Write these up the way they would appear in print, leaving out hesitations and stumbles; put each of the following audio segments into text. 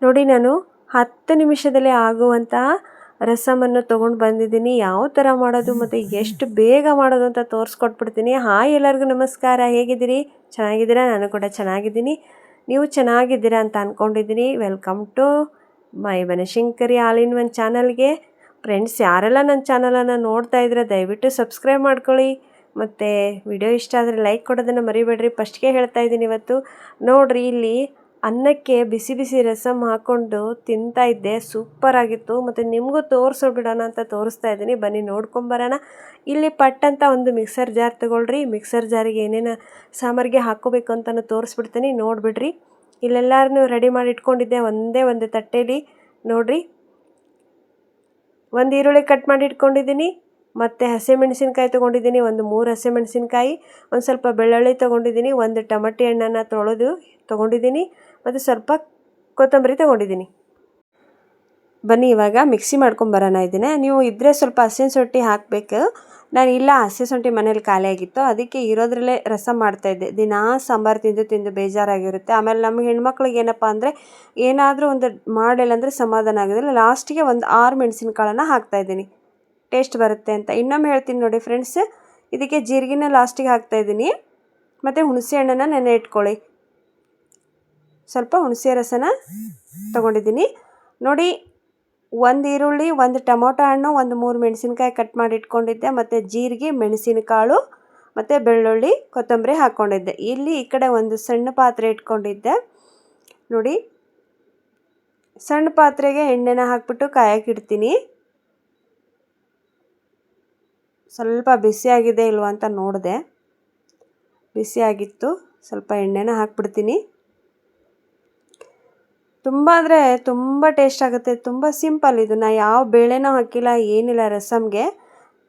ನೋಡಿ ನಾನು 10 ನಿಮಿಷದಲ್ಲಿ ಆಗುವಂತಹ ರಸಮನ್ನು ತೊಗೊಂಡು ಬಂದಿದ್ದೀನಿ. ಯಾವ ಥರ ಮಾಡೋದು ಮತ್ತು ಎಷ್ಟು ಬೇಗ ಮಾಡೋದು ಅಂತ ತೋರಿಸ್ಕೊಟ್ಬಿಡ್ತೀನಿ. ಹಾಯ್ ಎಲ್ಲರಿಗೂ ನಮಸ್ಕಾರ, ಹೇಗಿದ್ದೀರಿ? ಚೆನ್ನಾಗಿದ್ದೀರಾ? ನಾನು ಕೂಡ ಚೆನ್ನಾಗಿದ್ದೀನಿ. ನೀವು ಚೆನ್ನಾಗಿದ್ದೀರಾ ಅಂತ ಅಂದ್ಕೊಂಡಿದ್ದೀನಿ. Welcome to my Banashankari all in one ಚಾನಲ್ಗೆ. ಫ್ರೆಂಡ್ಸ್, ಯಾರೆಲ್ಲ ನನ್ನ ಚಾನಲನ್ನು ನೋಡ್ತಾ ಇದ್ರೆ ದಯವಿಟ್ಟು ಸಬ್ಸ್ಕ್ರೈಬ್ ಮಾಡ್ಕೊಳ್ಳಿ. ಮತ್ತು ವಿಡಿಯೋ ಇಷ್ಟ ಆದರೆ ಲೈಕ್ ಕೊಡೋದನ್ನು ಮರಿಬೇಡ್ರಿ. ಫಸ್ಟ್ಗೆ ಹೇಳ್ತಾ ಇದ್ದೀನಿ. ಇವತ್ತು ನೋಡಿರಿ, ಇಲ್ಲಿ ಅನ್ನಕ್ಕೆ ಬಿಸಿ ಬಿಸಿ ರಸಮ್ ಹಾಕ್ಕೊಂಡು ತಿಂತಾ ಇದ್ದೆ. ಸೂಪರಾಗಿತ್ತು. ಮತ್ತು ನಿಮಗೂ ತೋರಿಸ್ಬಿಡೋಣ ಅಂತ ತೋರಿಸ್ತಾ ಇದ್ದೀನಿ. ಬನ್ನಿ ನೋಡ್ಕೊಂಬರೋಣ. ಇಲ್ಲಿ ಪಟ್ ಅಂತ ಒಂದು ಮಿಕ್ಸರ್ ಜಾರ್ ತೊಗೊಳ್ರಿ. ಮಿಕ್ಸರ್ ಜಾರಿಗೆ ಏನೇನು ಸಾಂಬಾರಿಗೆ ಹಾಕ್ಕೋಬೇಕು ಅಂತಲೂ ತೋರಿಸ್ಬಿಡ್ತೀನಿ, ನೋಡಿಬಿಡ್ರಿ. ಇಲ್ಲೆಲ್ಲರೂ ರೆಡಿ ಮಾಡಿ ಇಟ್ಕೊಂಡಿದ್ದೆ ಒಂದೇ ಒಂದು ತಟ್ಟೆಯಲ್ಲಿ. ನೋಡಿರಿ, ಒಂದು ಈರುಳ್ಳಿ ಕಟ್ ಮಾಡಿ ಇಟ್ಕೊಂಡಿದ್ದೀನಿ. ಮತ್ತು ಹಸಿಮೆಣಸಿನ್ಕಾಯಿ ತೊಗೊಂಡಿದ್ದೀನಿ, ಒಂದು 3 ಹಸಿಮೆಣಸಿನ್ಕಾಯಿ, ಒಂದು ಸ್ವಲ್ಪ ಬೆಳ್ಳುಳ್ಳಿ ತೊಗೊಂಡಿದ್ದೀನಿ, ಒಂದು ಟೊಮಟೆ ಹಣ್ಣನ್ನು ತೊಳೆದು ತೊಗೊಂಡಿದ್ದೀನಿ, ಮತ್ತು ಸ್ವಲ್ಪ ಕೊತ್ತಂಬರಿ ತೊಗೊಂಡಿದ್ದೀನಿ. ಬನ್ನಿ ಇವಾಗ ಮಿಕ್ಸಿ ಮಾಡ್ಕೊಂಬರೋಣ ಇದನ್ನು. ನೀವು ಇದ್ದರೆ ಸ್ವಲ್ಪ ಹಸಿನ ಶುಂಠಿ ಹಾಕಬೇಕು. ನಾನು ಇಲ್ಲ, ಹಸಿ ಶುಂಠಿ ಮನೇಲಿ ಖಾಲಿ ಆಗಿತ್ತು, ಅದಕ್ಕೆ ಇರೋದ್ರಲ್ಲೇ ರಸ ಮಾಡ್ತಾಯಿದ್ದೆ. ದಿನಾ ಸಾಂಬಾರು ತಿಂದು ತಿಂದು ಬೇಜಾರಾಗಿರುತ್ತೆ. ಆಮೇಲೆ ನಮ್ಮ ಹೆಣ್ಮಕ್ಳಿಗೆ ಏನಪ್ಪ ಅಂದರೆ ಏನಾದರೂ ಒಂದು ಮಾಡಿಲ್ಲ ಅಂದರೆ ಸಮಾಧಾನ ಆಗೋದಿಲ್ಲ. ಲಾಸ್ಟಿಗೆ ಒಂದು 6 ಮೆಣಸಿನ್ಕಾಳನ್ನು ಹಾಕ್ತಾಯಿದ್ದೀನಿ, ಟೇಸ್ಟ್ ಬರುತ್ತೆ ಅಂತ. ಇನ್ನೊಮ್ಮೆ ಹೇಳ್ತೀನಿ ನೋಡಿ ಫ್ರೆಂಡ್ಸ್, ಇದಕ್ಕೆ ಜೀರಿಗೆನ ಲಾಸ್ಟಿಗೆ ಹಾಕ್ತಾಯಿದ್ದೀನಿ. ಮತ್ತು ಹುಣಸೆ ಹಣ್ಣನ್ನು ನೆನೆ ಇಟ್ಕೊಳ್ಳಿ. ಸ್ವಲ್ಪ ಹುಣಸೆ ರಸನ ತೊಗೊಂಡಿದ್ದೀನಿ. ನೋಡಿ, ಒಂದು ಈರುಳ್ಳಿ, ಒಂದು ಟೊಮೊಟೊ ಹಣ್ಣು, ಒಂದು 3 ಮೆಣಸಿನ್ಕಾಯಿ ಕಟ್ ಮಾಡಿ ಇಟ್ಕೊಂಡಿದ್ದೆ, ಮತ್ತು ಜೀರಿಗೆ, ಮೆಣಸಿನಕಾಳು, ಮತ್ತು ಬೆಳ್ಳುಳ್ಳಿ, ಕೊತ್ತಂಬರಿ ಹಾಕ್ಕೊಂಡಿದ್ದೆ. ಇಲ್ಲಿ ಈ ಕಡೆ ಒಂದು ಸಣ್ಣ ಪಾತ್ರೆ ಇಟ್ಕೊಂಡಿದ್ದೆ. ನೋಡಿ, ಸಣ್ಣ ಪಾತ್ರೆಗೆ ಎಣ್ಣೆನ ಹಾಕ್ಬಿಟ್ಟು ಕಾಯಕ್ಕಿಡ್ತೀನಿ. ಸ್ವಲ್ಪ ಬಿಸಿಯಾಗಿದೆ ಇಲ್ವ ಅಂತ ನೋಡಿದೆ. ಬಿಸಿಯಾಗಿತ್ತು. ಸ್ವಲ್ಪ ಎಣ್ಣೆನ ಹಾಕ್ಬಿಡ್ತೀನಿ. ತುಂಬ ಅಂದರೆ ತುಂಬ ಟೇಸ್ಟ್ ಆಗುತ್ತೆ. ತುಂಬ ಸಿಂಪಲ್ ಇದು. ನಾ ಯಾವ ಬೇಳೆನೂ ಹಾಕಿಲ್ಲ, ಏನಿಲ್ಲ. ರಸಮ್ಗೆ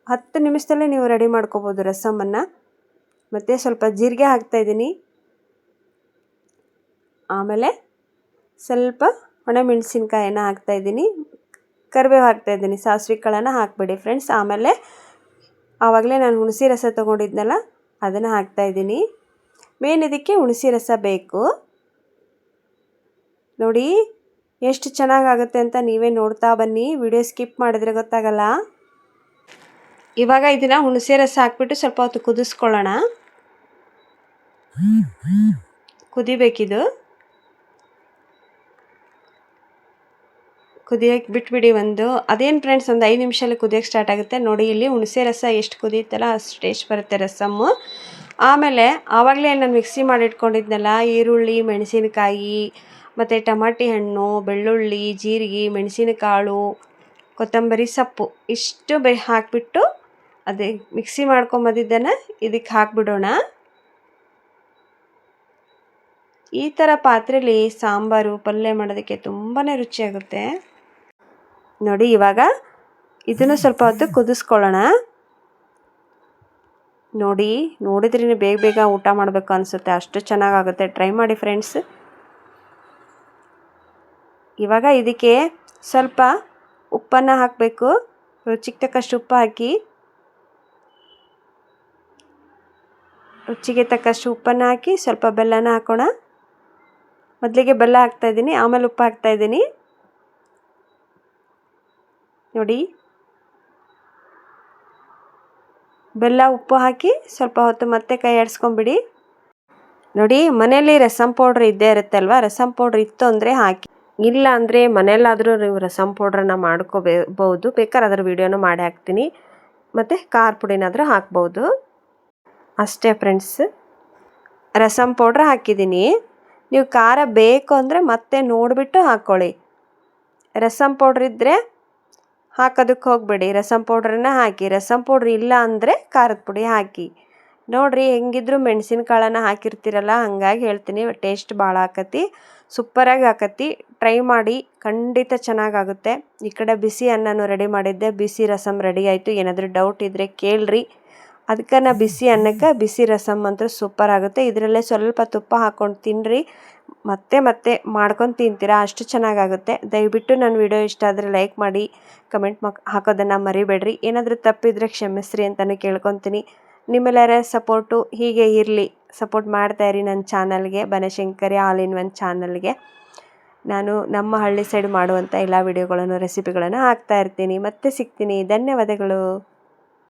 10 ನಿಮಿಷದಲ್ಲೇ ನೀವು ರೆಡಿ ಮಾಡ್ಕೋಬೋದು ರಸಮನ್ನು. ಮತ್ತು ಸ್ವಲ್ಪ ಜೀರಿಗೆ ಹಾಕ್ತಾಯಿದ್ದೀನಿ. ಆಮೇಲೆ ಸ್ವಲ್ಪ ಒಣಮೆಣಸಿನ್ಕಾಯನ್ನು ಹಾಕ್ತಾಯಿದ್ದೀನಿ. ಕರಿಬೇವು ಹಾಕ್ತಾಯಿದ್ದೀನಿ. ಸಾಸಿವೆ ಕಾಳನ್ನು ಹಾಕ್ಬಿಡಿ ಫ್ರೆಂಡ್ಸ್. ಆಮೇಲೆ ಆವಾಗಲೇ ನಾನು ಹುಣಸೆ ರಸ ತೊಗೊಂಡಿದ್ನಲ್ಲ, ಅದನ್ನು ಹಾಕ್ತಾಯಿದ್ದೀನಿ. ಮೇನ್ ಇದಕ್ಕೆ ಹುಣಸೆ ರಸ ಬೇಕು. ನೋಡಿ ಎಷ್ಟು ಚೆನ್ನಾಗಾಗುತ್ತೆ ಅಂತ ನೀವೇ ನೋಡ್ತಾ ಬನ್ನಿ. ವಿಡಿಯೋ ಸ್ಕಿಪ್ ಮಾಡಿದ್ರೆ ಗೊತ್ತಾಗಲ್ಲ. ಇವಾಗ ಇದನ್ನು ಹುಣಸೆ ರಸ ಹಾಕ್ಬಿಟ್ಟು ಸ್ವಲ್ಪ ಹೊತ್ತು ಕುದಿಸ್ಕೊಳ್ಳೋಣ. ಕುದಿಬೇಕಿದು. ಕುದಿಯೋಕ್ಕೆ ಬಿಟ್ಬಿಡಿ. ಅದೇನು ಫ್ರೆಂಡ್ಸ್, ಒಂದು 5 ನಿಮಿಷದಲ್ಲಿ ಕುದಿಯೋಕ್ಕೆ ಸ್ಟಾರ್ಟ್ ಆಗುತ್ತೆ. ನೋಡಿ, ಇಲ್ಲಿ ಹುಣಸೆ ರಸ ಎಷ್ಟು ಕುದಿಯುತ್ತಲ್ಲ ಅಷ್ಟು ಟೇಸ್ಟ್ ಬರುತ್ತೆ ರಸಮ್ಮು. ಆಮೇಲೆ ಆವಾಗಲೇ ನಾನು ಮಿಕ್ಸಿ ಮಾಡಿ ಇಟ್ಕೊಂಡಿದ್ನಲ್ಲ, ಈರುಳ್ಳಿ, ಮೆಣಸಿನಕಾಯಿ, ಮತ್ತು ಟಮಾಟಿ ಹಣ್ಣು, ಬೆಳ್ಳುಳ್ಳಿ, ಜೀರಿಗೆ, ಮೆಣಸಿನಕಾಳು, ಕೊತ್ತಂಬರಿ ಸೊಪ್ಪು ಇಷ್ಟು ಹಾಕಿಬಿಟ್ಟು ಅದೇ ಮಿಕ್ಸಿ ಮಾಡ್ಕೊಂಬಂದಿದ್ದನ್ನು ಇದಕ್ಕೆ ಹಾಕ್ಬಿಡೋಣ. ಈ ಥರ ಪಾತ್ರೆಯಲ್ಲಿ ಸಾಂಬಾರು ಪಲ್ಯ ಮಾಡೋದಕ್ಕೆ ತುಂಬಾ ರುಚಿಯಾಗುತ್ತೆ. ನೋಡಿ, ಇವಾಗ ಇದನ್ನು ಸ್ವಲ್ಪ ಹೊತ್ತು ಕುದಿಸ್ಕೊಳ್ಳೋಣ. ನೋಡಿದ್ರೇ ಬೇಗ ಬೇಗ ಊಟ ಮಾಡಬೇಕು ಅನಿಸುತ್ತೆ, ಅಷ್ಟು ಚೆನ್ನಾಗಾಗುತ್ತೆ. ಟ್ರೈ ಮಾಡಿ ಫ್ರೆಂಡ್ಸ್. ಇವಾಗ ಇದಕ್ಕೆ ಸ್ವಲ್ಪ ಉಪ್ಪನ್ನು ಹಾಕಬೇಕು. ರುಚಿಗೆ ತಕ್ಕಷ್ಟು ಉಪ್ಪು ಹಾಕಿ, ರುಚಿಗೆ ತಕ್ಕಷ್ಟು ಉಪ್ಪನ್ನು ಹಾಕಿ ಸ್ವಲ್ಪ ಬೆಲ್ಲನ ಹಾಕೋಣ. ಮೊದಲಿಗೆ ಬೆಲ್ಲ ಹಾಕ್ತಾಯಿದ್ದೀನಿ, ಆಮೇಲೆ ಉಪ್ಪು ಹಾಕ್ತಾಯಿದ್ದೀನಿ. ನೋಡಿ, ಬೆಲ್ಲ ಉಪ್ಪು ಹಾಕಿ ಸ್ವಲ್ಪ ಹೊತ್ತು ಮತ್ತೆ ಕೈ ಆಡಿಸ್ಕೊಂಬಿಡಿ. ನೋಡಿ, ಮನೇಲಿ ರಸಮ್ ಪೌಡ್ರ್ ಇದ್ದೇ ಇರುತ್ತಲ್ವ. ರಸಮ್ ಪೌಡ್ರ್ ಇತ್ತು ಅಂದರೆ ಹಾಕಿ, ಇಲ್ಲ ಅಂದರೆ ಮನೆಯಲ್ಲಾದರೂ ನೀವು ರಸಮ್ ಪೌಡ್ರನ್ನ ಮಾಡ್ಕೋಬಹುದು. ಬೇಕಾದ್ರೆ ಅದರ ವೀಡಿಯೋನು ಮಾಡಿ ಹಾಕ್ತೀನಿ. ಮತ್ತು ಖಾರ ಪುಡಿನಾದರೂ ಹಾಕ್ಬೋದು. ಅಷ್ಟೇ ಫ್ರೆಂಡ್ಸ್, ರಸಮ್ ಪೌಡ್ರ್ ಹಾಕಿದ್ದೀನಿ. ನೀವು ಖಾರ ಬೇಕು ಅಂದರೆ ಮತ್ತೆ ನೋಡಿಬಿಟ್ಟು ಹಾಕ್ಕೊಳ್ಳಿ. ರಸಮ್ ಪೌಡ್ರ್ ಇದ್ದರೆ ಹಾಕೋದಕ್ಕೆ ಹೋಗಬೇಡಿ, ರಸಮ್ ಪೌಡ್ರನ್ನ ಹಾಕಿ. ರಸಮ್ ಪೌಡ್ರ್ ಇಲ್ಲ ಅಂದರೆ ಖಾರದ ಪುಡಿ ಹಾಕಿ. ನೋಡಿರಿ, ಹೆಂಗಿದ್ರು ಮೆಣಸಿನಕಾಳನ್ನು ಹಾಕಿರ್ತೀರಲ್ಲ, ಹಾಗಾಗಿ ಹೇಳ್ತೀನಿ, ಟೇಸ್ಟ್ ಭಾಳ ಆಕತಿ, ಸೂಪರಾಗಿ ಆಕತಿ. ಟ್ರೈ ಮಾಡಿ, ಖಂಡಿತ ಚೆನ್ನಾಗಾಗುತ್ತೆ. ಈ ಕಡೆ ಬಿಸಿ ಅನ್ನನೂ ರೆಡಿ ಮಾಡಿದ್ದೆ. ಬಿಸಿ ರಸಮ್ ರೆಡಿ ಆಯಿತು. ಏನಾದರೂ ಡೌಟ್ ಇದ್ದರೆ ಕೇಳ್ರಿ. ಅದಕ್ಕೆ ನಾ ಬಿಸಿ ಅನ್ನಕ್ಕೆ ಬಿಸಿ ರಸಮ್ ಅಂತೂ ಸೂಪರ್ ಆಗುತ್ತೆ. ಇದರಲ್ಲೇ ಸ್ವಲ್ಪ ತುಪ್ಪ ಹಾಕ್ಕೊಂಡು ತಿನ್ನಿರಿ, ಮತ್ತೆ ಮತ್ತೆ ಮಾಡ್ಕೊಂಡು ತಿಂತೀರಾ, ಅಷ್ಟು ಚೆನ್ನಾಗಾಗುತ್ತೆ. ದಯವಿಟ್ಟು ನನ್ನ ವಿಡಿಯೋ ಇಷ್ಟ ಆದರೆ ಲೈಕ್ ಮಾಡಿ, ಕಮೆಂಟ್ ಹಾಕೋದನ್ನು ಮರಿಬೇಡ್ರಿ. ಏನಾದರೂ ತಪ್ಪಿದ್ರೆ ಕ್ಷಮಿಸ್ರಿ ಅಂತಲೂ ಕೇಳ್ಕೊತೀನಿ. ನಿಮ್ಮೆಲ್ಲರ ಸಪೋರ್ಟು ಹೀಗೆ ಇರಲಿ. ಸಪೋರ್ಟ್ ಮಾಡ್ತಾಯಿರಿ ನನ್ನ ಚಾನಲ್ಗೆ, ಬನಶಂಕರಿ ಆಲ್ ಇನ್ ಒನ್ ಚಾನಲ್ಗೆ. ನಾನು ನಮ್ಮ ಹಳ್ಳಿ ಸೈಡ್ ಮಾಡುವಂಥ ಎಲ್ಲ ವಿಡಿಯೋಗಳನ್ನು ರೆಸಿಪಿಗಳನ್ನು ಹಾಕ್ತಾ ಇರ್ತೀನಿ. ಮತ್ತೆ ಸಿಗ್ತೀನಿ. ಧನ್ಯವಾದಗಳು.